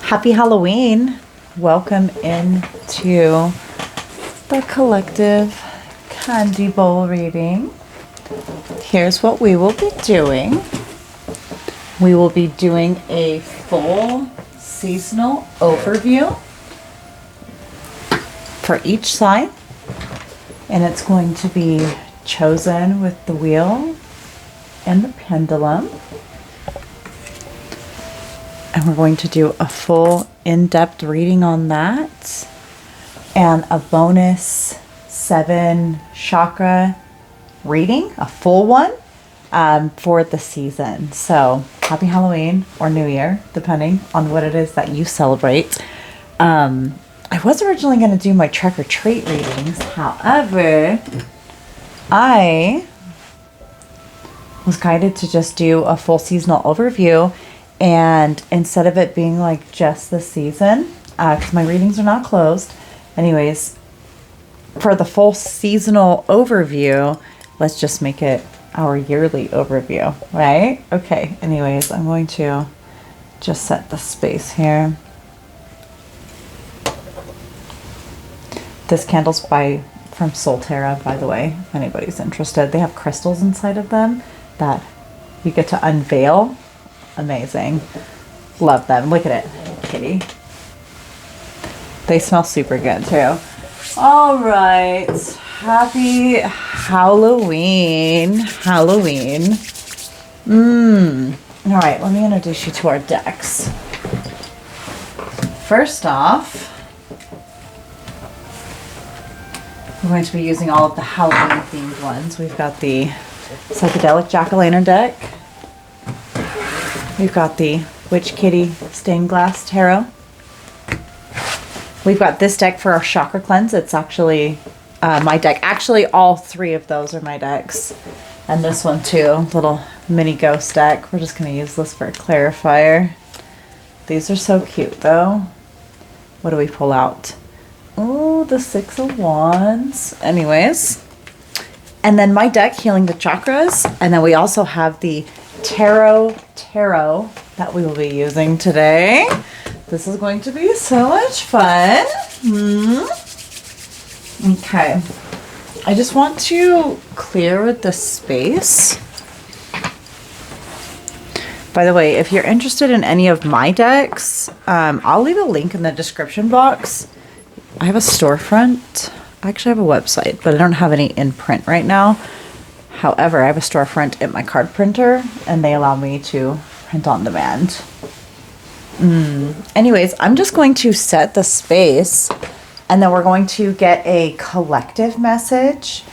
Happy Halloween. Welcome into the collective candy bowl reading. Here's what we will be doing. We will be doing a full seasonal overview for each sign, and it's going to be chosen with the wheel and the pendulum. And we're going to do a full in-depth reading on that and a bonus 7 chakra reading, a full one for the season. So happy Halloween or New Year, depending on what it is that you celebrate. I was originally going to do my trick or treat readings. However, I was guided to just do a full seasonal overview. And instead of it being like just the season, because my readings are not closed. Anyways, for the full seasonal overview, let's just make it our yearly overview, right? Okay, anyways, I'm going to just set the space here. This candle's from Solterra, by the way, if anybody's interested. They have crystals inside of them that you get to unveil. Amazing. Love them. Look at it, kitty. They smell super good too. All right. Happy Halloween. Halloween. All right. Let me introduce you to our decks. First off, we're going to be using all of the Halloween themed ones. We've got the psychedelic jack-o'-lantern deck. We've got the Witch Kitty Stained Glass Tarot. We've got this deck for our chakra cleanse. It's actually my deck. Actually, all 3 of those are my decks. And this one too, little mini ghost deck. We're just going to use this for a clarifier. These are so cute though. What do we pull out? Oh, the 6 of Wands. Anyways. And then my deck, Healing the Chakras. And then we also have the tarot that we will be using today. This is going to be so much fun. Okay. I just want to clear the space. By the way, if you're interested in any of my decks, I'll leave a link in the description box. I have a storefront. I actually have a website, but I don't have any in print right now. However, I have a storefront at my card printer, and they allow me to print on demand. Anyways, I'm just going to set the space, and then we're going to get a collective message,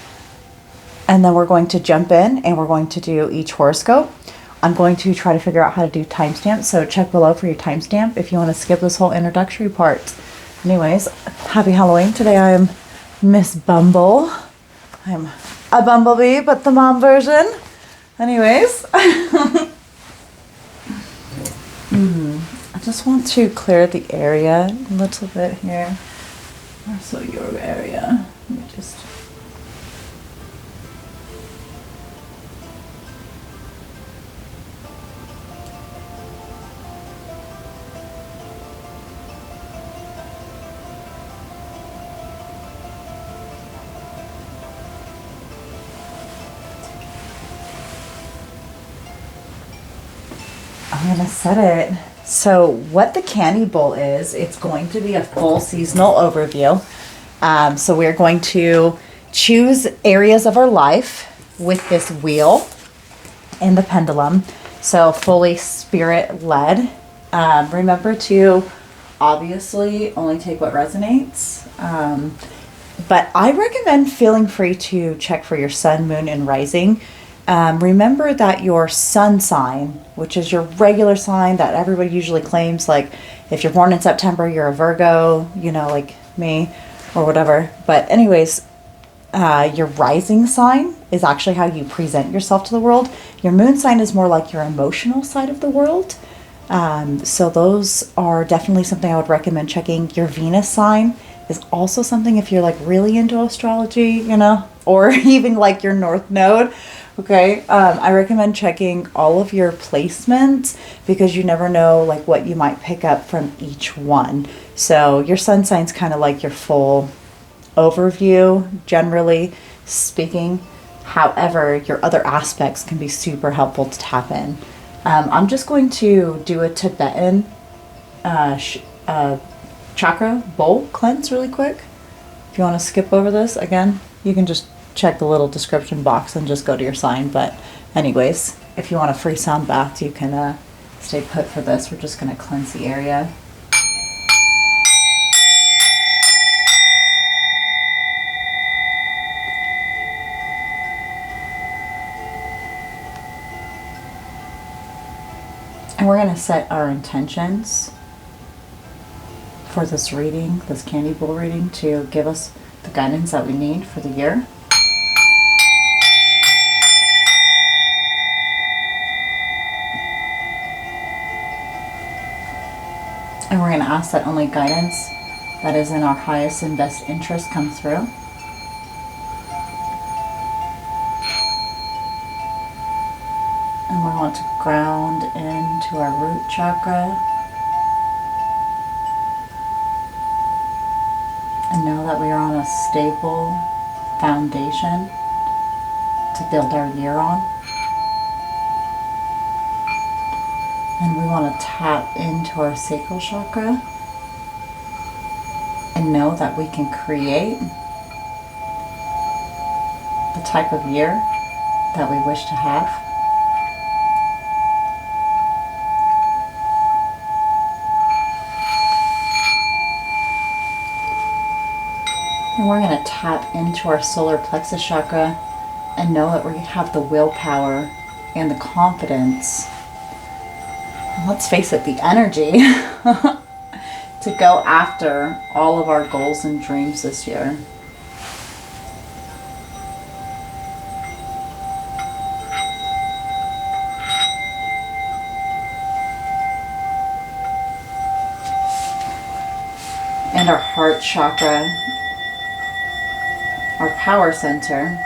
and then we're going to jump in, and we're going to do each horoscope. I'm going to try to figure out how to do timestamps, so check below for your timestamp if you want to skip this whole introductory part. Anyways, happy Halloween. Today I am Miss Bumble. I'm a bumblebee, but the mom version. Anyways. I just want to clear the area a little bit here. Also your area. Let me just... I'm gonna set it. So what the candy bowl is, it's going to be a full seasonal overview. So we're going to choose areas of our life with this wheel and the pendulum. So fully spirit led. Remember to obviously only take what resonates. But I recommend feeling free to check for your sun, moon, and rising. Remember that your sun sign, which is your regular sign that everybody usually claims, like if you're born in September, you're a Virgo, you know, like me or whatever. But anyways, your rising sign is actually how you present yourself to the world. Your moon sign is more like your emotional side of the world. So those are definitely something I would recommend checking. Your Venus sign is also something if you're like really into astrology, you know, or even like your North Node, Okay, I recommend checking all of your placements because you never know like what you might pick up from each one. So your sun sign's kind of like your full overview, generally speaking. However, your other aspects can be super helpful to tap in. I'm just going to do a Tibetan chakra bowl cleanse really quick. If you want to skip over this again, you can just check the little description box and just go to your sign. But anyways, if you want a free sound bath, you can stay put for this. We're just going to cleanse the area. And we're going to set our intentions for this reading, this candy bowl reading, to give us the guidance that we need for the year. And we're going to ask that only guidance that is in our highest and best interest come through. And we want to ground into our root chakra. And know that we are on a stable foundation to build our year on. And we want to tap into our sacral chakra and know that we can create the type of year that we wish to have. And we're going to tap into our solar plexus chakra and know that we have the willpower and the confidence, and let's face it, the energy to go after all of our goals and dreams this year. And our heart chakra, our power center,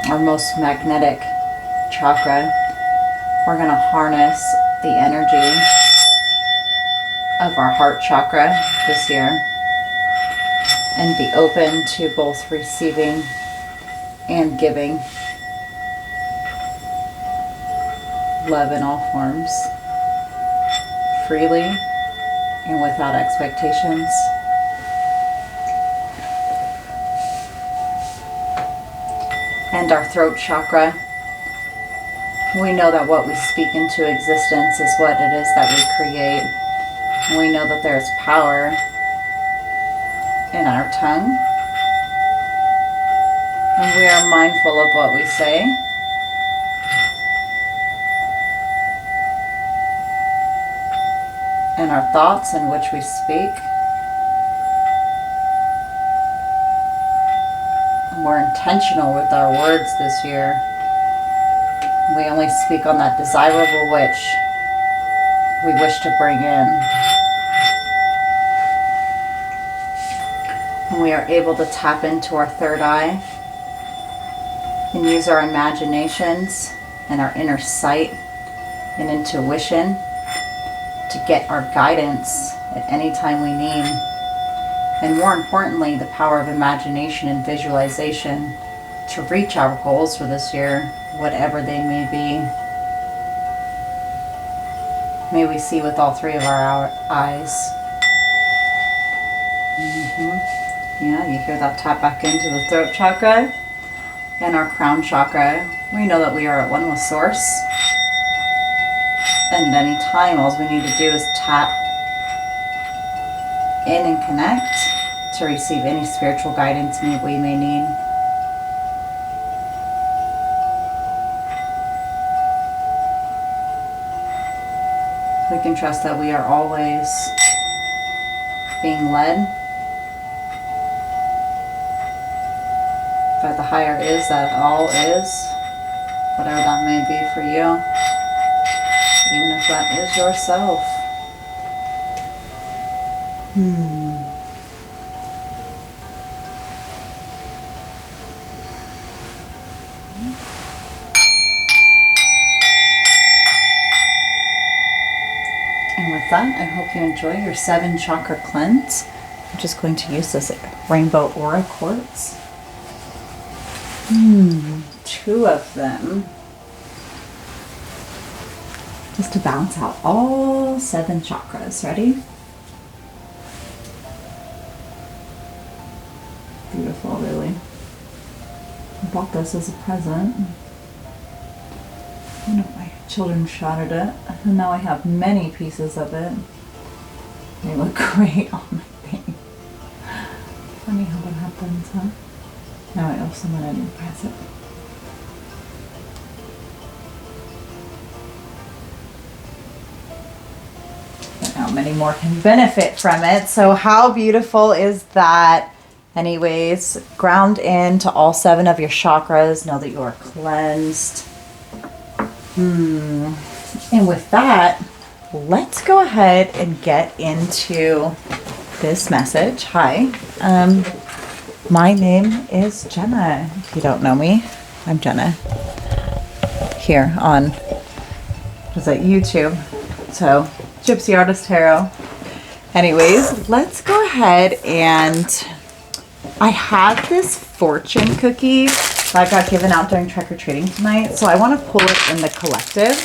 our most magnetic chakra, we're going to harness the energy of our heart chakra this year and be open to both receiving and giving love in all forms, freely and without expectations. And our throat chakra, we know that what we speak into existence is what it is that we create. And we know that there's power in our tongue. And we are mindful of what we say. And our thoughts in which we speak. And we're intentional with our words this year. We only speak on that desirable which we wish to bring in. And we are able to tap into our third eye and use our imaginations and our inner sight and intuition to get our guidance at any time we need. And more importantly, the power of imagination and visualization to reach our goals for this year, whatever they may be. May we see with all three of our eyes. Yeah, you hear that tap back into the throat chakra and our crown chakra. We know that we are at one with Source. And any time, all we need to do is tap in and connect to receive any spiritual guidance we may need. We can trust that we are always being led by the higher is that all is, whatever that may be for you, even if that is yourself. And with that, I hope you enjoy your 7 chakra cleanse. I'm just going to use this rainbow aura quartz. 2 of them. Just to balance out all 7 chakras. Ready? Beautiful, really. I bought this as a present. One of my children shotted it, and now I have many pieces of it. They look great on my thing. Funny how that happens, huh? Now I owe someone a new present. But now many more can benefit from it. So how beautiful is that? Anyways, ground into all 7 of your chakras. Know that you are cleansed. And with that, let's go ahead and get into this message. Hi, my name is Jenna. If you don't know me, I'm Jenna here on, YouTube? So, Gypsy Artist Tarot. Anyways, let's go ahead and I have this fortune cookie that I got given out during trick-or-treating tonight. So I want to pull it in the collective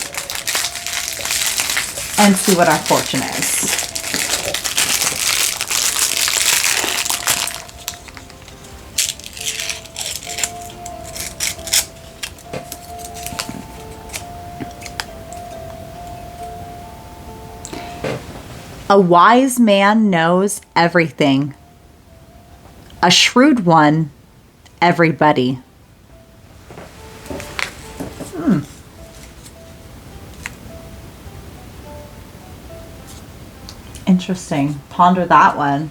and see what our fortune is. A wise man knows everything. A shrewd one, everybody. Interesting. Ponder that one.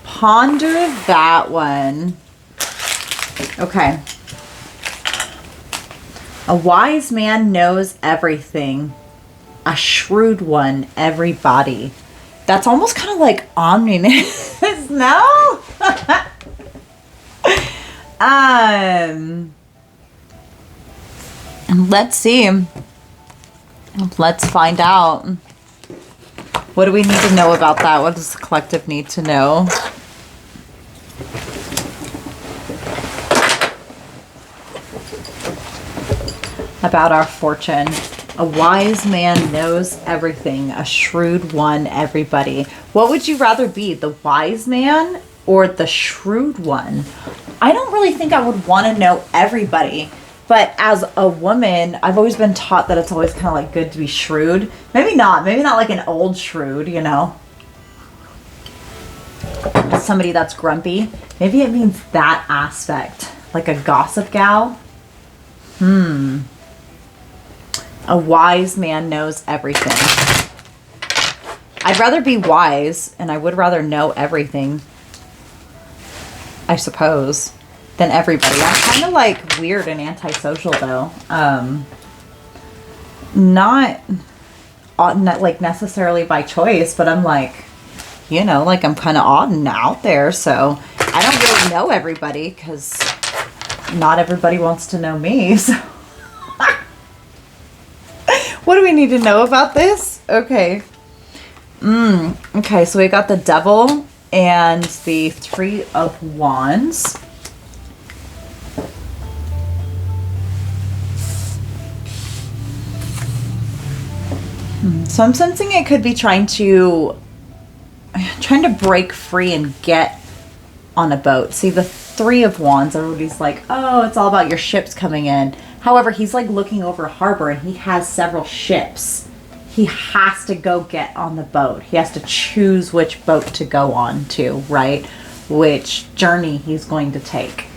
Ponder that one. Okay. A wise man knows everything. A shrewd one, everybody. That's almost kind of like ominous. No? And let's see. Let's find out. What do we need to know about that? What does the collective need to know? About our fortune. A wise man knows everything. A shrewd one, everybody. What would you rather be? The wise man or the shrewd one? I don't really think I would want to know everybody. But as a woman, I've always been taught that it's always kind of like good to be shrewd. Maybe not like an old shrewd, you know. Somebody that's grumpy. Maybe it means that aspect. Like a gossip gal. A wise man knows everything. I'd rather be wise, and I would rather know everything, I suppose, than everybody. I'm kind of like weird and antisocial though. Not like necessarily by choice, but I'm like, you know, like I'm kind of odd and out there. So I don't really know everybody because not everybody wants to know me. So what do we need to know about this? Okay. Okay, so we got the Devil and the 3 of Wands. So I'm sensing it could be trying to break free and get on a boat. See, the 3 of Wands, everybody's like, oh, it's all about your ships coming in. However, he's like looking over a harbor and he has several ships. He has to go get on the boat. He has to choose which boat to go on to, right? Which journey he's going to take.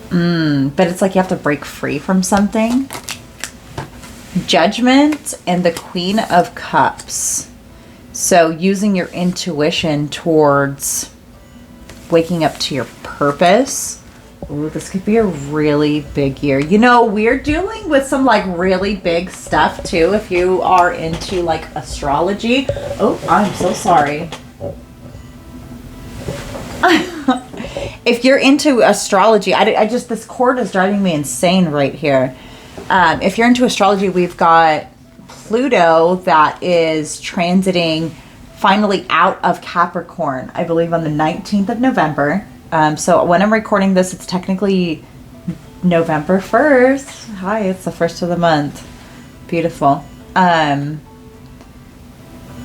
But it's like you have to break free from something. Judgment and the Queen of Cups. So using your intuition towards waking up to your purpose. Ooh, this could be a really big year. You know, we're dealing with some like really big stuff too. If you are into like astrology. Oh, I'm so sorry. If you're into astrology, I just, this cord is driving me insane right here. If you're into astrology, we've got Pluto that is transiting finally out of Capricorn, I believe on the 19th of November. So when I'm recording this, it's technically November 1st. Hi, it's the first of the month. Beautiful. I'm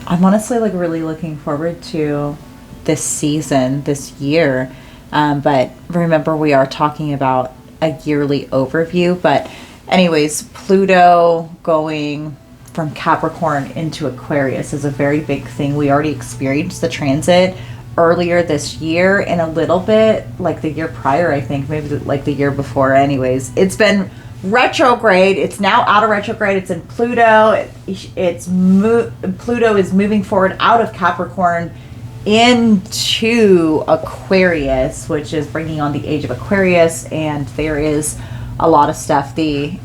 honestly like really looking forward to this season, this year. But remember, we are talking about a yearly overview. But anyways, Pluto going from Capricorn into Aquarius is a very big thing. We already experienced the transit earlier this year and a little bit like the year prior, I think, maybe like the year before. Anyways, it's been retrograde. It's now out of retrograde. It's in Pluto. Pluto is moving forward out of Capricorn into Aquarius, which is bringing on the age of Aquarius. And there is a lot of stuff. The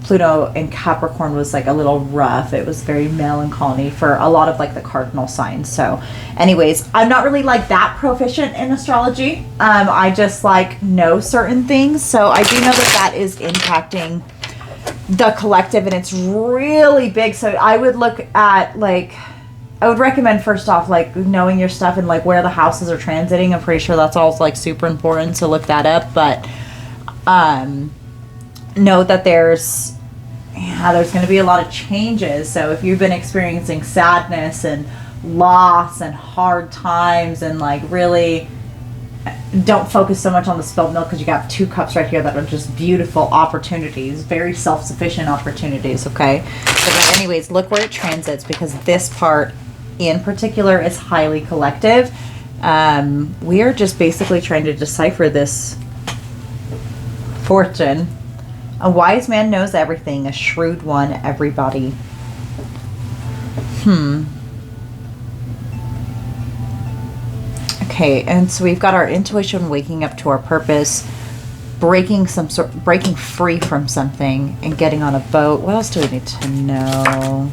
Pluto in Capricorn was like a little rough. It was very melancholy for a lot of like the cardinal signs. So anyways, I'm not really like that proficient in astrology. I just like know certain things. So I do know that is impacting the collective, and it's really big. So I would look at like, I would recommend first off like knowing your stuff and like where the houses are transiting. I'm pretty sure that's all like super important to look that up. But know that there's going to be a lot of changes. So if you've been experiencing sadness and loss and hard times, and like really don't focus so much on the spilled milk, because you got 2 cups right here that are just beautiful opportunities, very self-sufficient opportunities. Okay, so but anyways, look where it transits, because this part in particular is highly collective. We are just basically trying to decipher this fortune. A wise man knows everything, a shrewd one everybody. Okay, and so we've got our intuition waking up to our purpose, breaking free from something, and getting on a boat. What else do we need to know?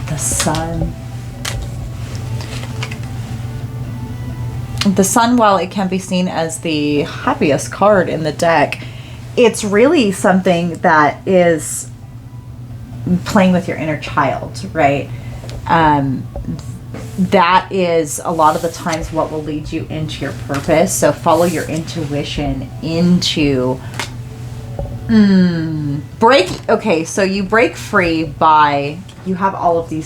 The sun. The sun, while it can be seen as the happiest card in the deck, it's really something that is playing with your inner child, right? That is a lot of the times what will lead you into your purpose. So follow your intuition into okay, so you break free by, you have all of these.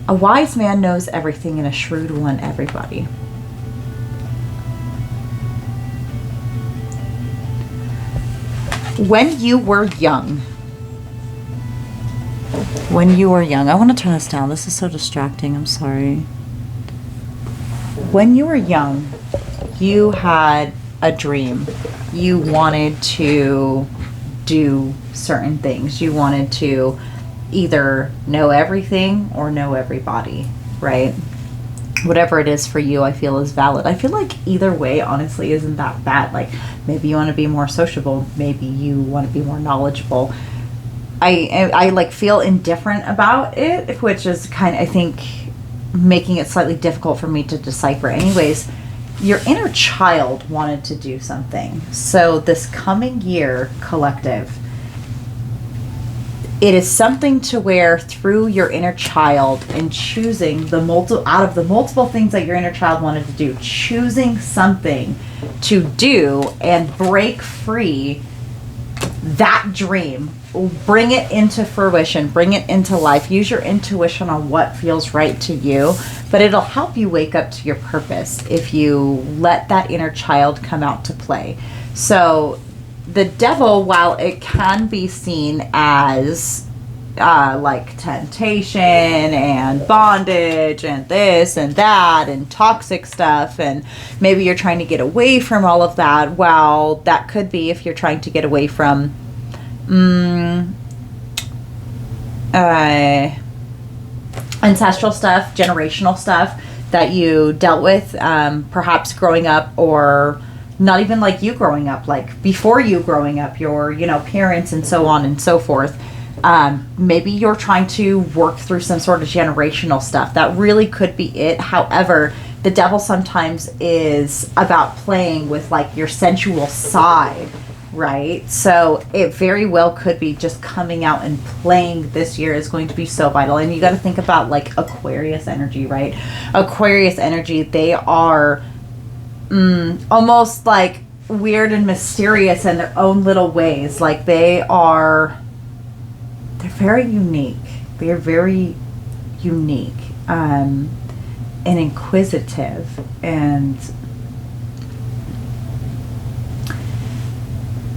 A wise man knows everything, and a shrewd one everybody. When you were young, I want to turn this down. This is so distracting. I'm sorry. When you were young, you had a dream. You wanted to do certain things. You wanted to either know everything or know everybody, right? Whatever it is for you, I feel is valid. I feel like either way, honestly, isn't that bad. Like, maybe you want to be more sociable. Maybe you want to be more knowledgeable. I like feel indifferent about it, which is kind of, I think, making it slightly difficult for me to decipher. Anyways, your inner child wanted to do something. So this coming year, collective, it is something to where through your inner child and choosing out of the multiple things that your inner child wanted to do, choosing something to do and break free that dream, bring it into fruition, bring it into life. Use your intuition on what feels right to you, but it'll help you wake up to your purpose if you let that inner child come out to play. So the devil, while it can be seen as like temptation and bondage and this and that and toxic stuff, and maybe you're trying to get away from all of that, well, that could be if you're trying to get away from ancestral stuff, generational stuff that you dealt with perhaps growing up, or not even like you growing up, like before you growing up, your parents and so on and so forth. Maybe you're trying to work through some sort of generational stuff. That really could be it. However, the devil sometimes is about playing with like your sensual side, right? So it very well could be just coming out and playing this year is going to be so vital. And you got to think about like Aquarius energy, right? Aquarius energy, they are almost like weird and mysterious in their own little ways. Like they're very unique. They're very unique and inquisitive, and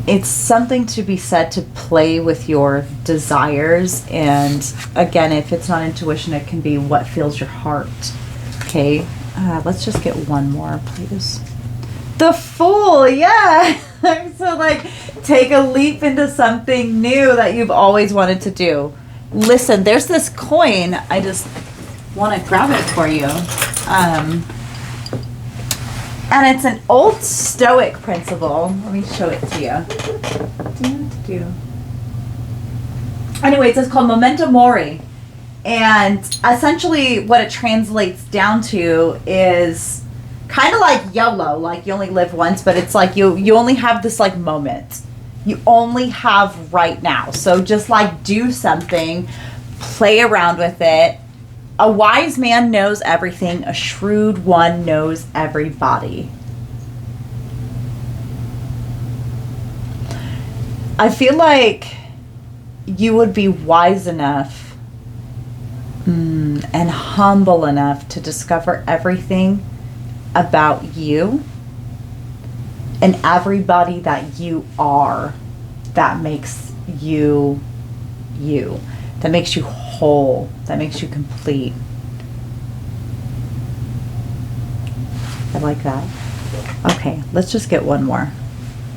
it's something to be said to play with your desires. And again, if it's not intuition, it can be what fills your heart. Okay, let's just get one more, please. The Fool, yeah. So like, take a leap into something new that you've always wanted to do. Listen, there's this coin. I just want to grab it for you. And it's an old Stoic principle. Let me show it to you. Anyways, it's called Memento Mori. And essentially what it translates down to is kind of like YOLO, like you only live once, but it's like you only have this like moment. You only have right now. So just like do something, play around with it. A wise man knows everything. A shrewd one knows everybody. I feel like you would be wise enough and humble enough to discover everything about you and everybody that you are, that makes you you, that makes you whole, that makes you complete. I like that. Okay, let's just get one more.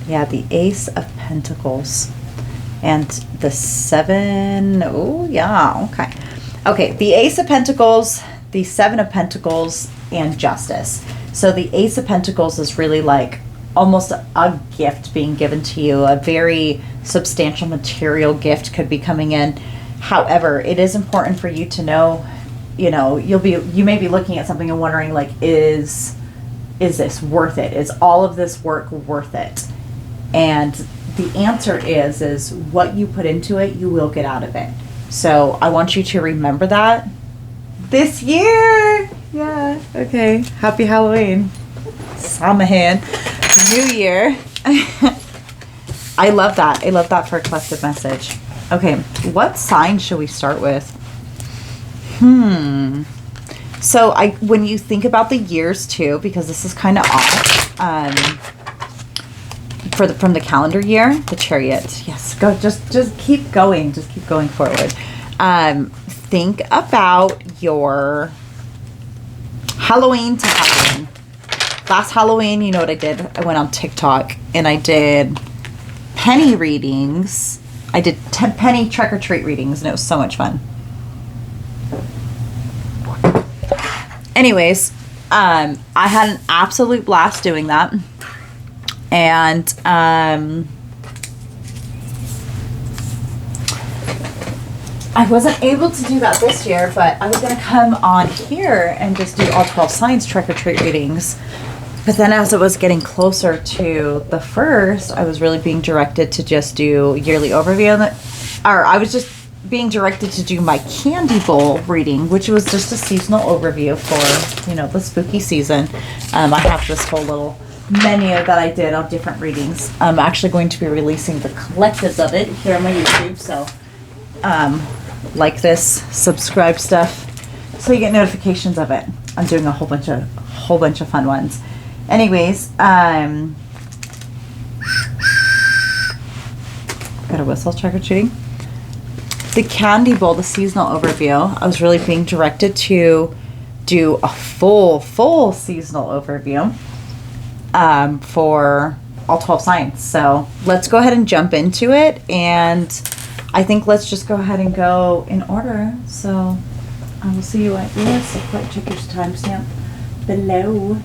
Yeah, the Ace of Pentacles and the 7. Oh yeah, okay. Okay, the Ace of Pentacles, the 7 of Pentacles, and Justice. So the Ace of Pentacles is really like almost a gift being given to you. A very substantial material gift could be coming in. However, it is important for you to know, you know, you may be looking at something and wondering like, is this worth it? Is all of this work worth it? And the answer is what you put into it, you will get out of it. So I want you to remember that this year. Yeah. Okay. Happy Halloween. Samhain. New Year. I love that. I love that for a collective message. Okay. What sign should we start with? So when you think about the years too, because this is kind of off, from the calendar year, the Chariot. Yes. Go. Just keep going. Just keep going forward. Think about your Halloween to Halloween. Last Halloween, you know what I did? I went on TikTok and I did penny readings. I did 10 penny trick or treat readings, and it was so much fun. Anyways, I had an absolute blast doing that. And I wasn't able to do that this year, but I was going to come on here and just do all 12 signs trick-or-treat readings. But then as it was getting closer to the 1st, I was really being directed to just do yearly overview. Or I was just being directed to do my candy bowl reading, which was just a seasonal overview for, you know, the spooky season. I have this whole little menu that I did on different readings. I'm actually going to be releasing the collectives of it here on my YouTube. So, like this, subscribe stuff, so you get notifications of it. I'm doing a whole bunch of fun ones. Anyways, got a whistle, trick or treating. The candy bowl, the seasonal overview. I was really being directed to do a full seasonal overview for all 12 signs. So let's go ahead and jump into it, and I think let's just go ahead and go in order. So I will see you at yours. So check your timestamp below.